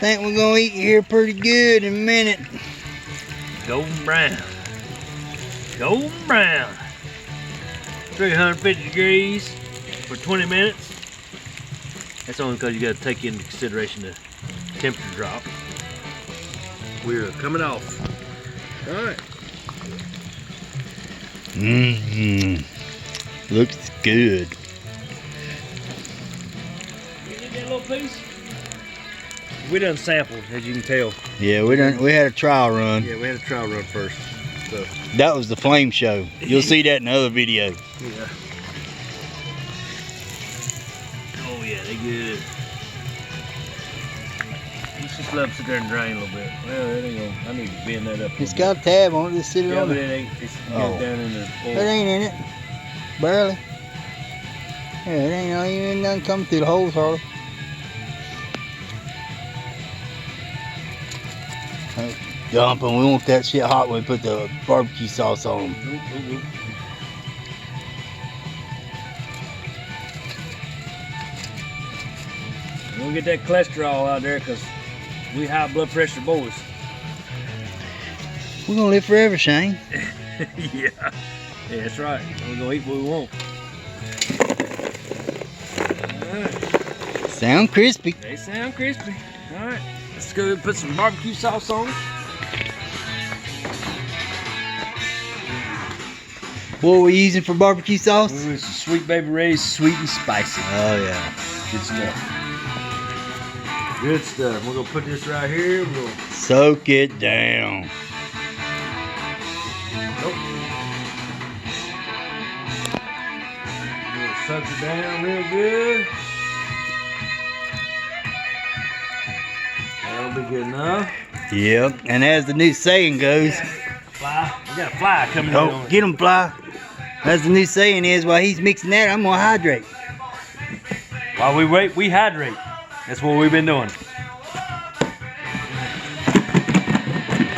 Think we're gonna eat here pretty good in a minute. Golden brown. Golden brown. 350 degrees for 20 minutes. That's only because you got to take into consideration the temperature drop. We're coming off. All right. Looks good. You need that little piece? We done sampled, as you can tell. Yeah, we had a trial run. Yeah, we had a trial run first. So. That was the flame show. You'll see that in the other video. Yeah. Oh yeah, they good. Let's just let them sit there and drain a little bit. Well, it ain't gonna, I need to bend that up. It's got a tab on it. Just sit it yeah, on but it. it ain't. It's Oh. down in the oil. It ain't in it. Barely. Yeah, it ain't even nothing coming through the holes hardly. Dumping. We want that shit hot when we put the barbecue sauce on them. We'll get that cholesterol out there because we high blood pressure boys. We're gonna live forever, Shane. Yeah, that's right. We're gonna eat what we want. All right. Sound crispy. They sound crispy. All right, let's go put some barbecue sauce on it. What are we using for barbecue sauce? Ooh, it's a Sweet Baby Ray's sweet and spicy. Oh yeah. Good stuff. Good stuff. We're gonna put this right here. We're gonna Soak it down. Nope. We're gonna soak it down real good. That'll be good enough. Yep. And as the new saying goes, Fly. We got a fly coming in oh, on it. get him, fly. As the new saying is, while he's mixing that, I'm gonna hydrate. While we wait, we hydrate. That's what we've been doing.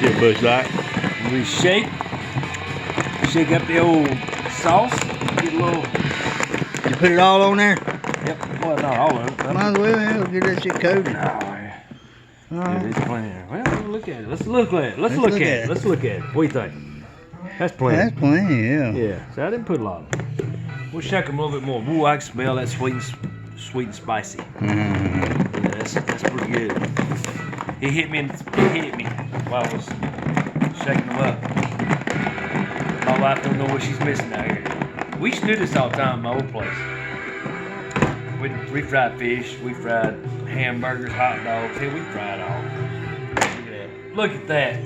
Get a bush light. We shake up the old sauce. Get a little. You put it all on there? Yep. Well, not all of it. Might as well, yeah, get that shit coated. Oh, yeah. All Yeah, right. there's plenty there. Well, we'll look at it. Let's look at it. Let's look at it. Let's look at it. What do you think? That's plenty. That's plenty, yeah. Yeah. So I didn't put a lot. We'll shake them a little bit more. Ooh, I can smell that sweet and spicy. Yeah, that's pretty good. It hit me while I was shaking them up. My wife don't know what she's missing out here. We used to do this all the time in my old place. We fried fish, we fried hamburgers, hot dogs. Hey, we fried all. Look at that.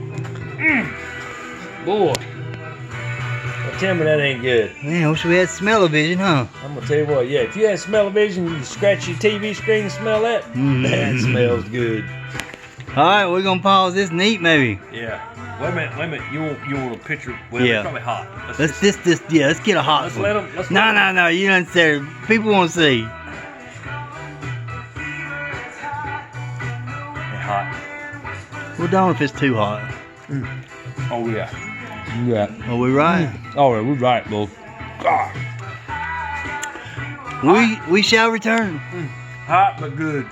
Boy. Well, tell me that ain't good. Man, I wish we had smell-o-vision, huh? I'm gonna tell you what, yeah, if you had smell-o-vision, you can scratch your TV screen and smell that. That smells good. All right, we're gonna pause this and eat maybe. Yeah. Wait a minute. You want a picture? Well, Yeah. it's probably hot. Let's get a hot Let's one. let them. Let's No, you don't say. People want to see. They're hot. Well, don't if it's too hot. Oh yeah. Yeah. Are we right? Oh yeah, we're right, Bull. We shall return. Hot but good.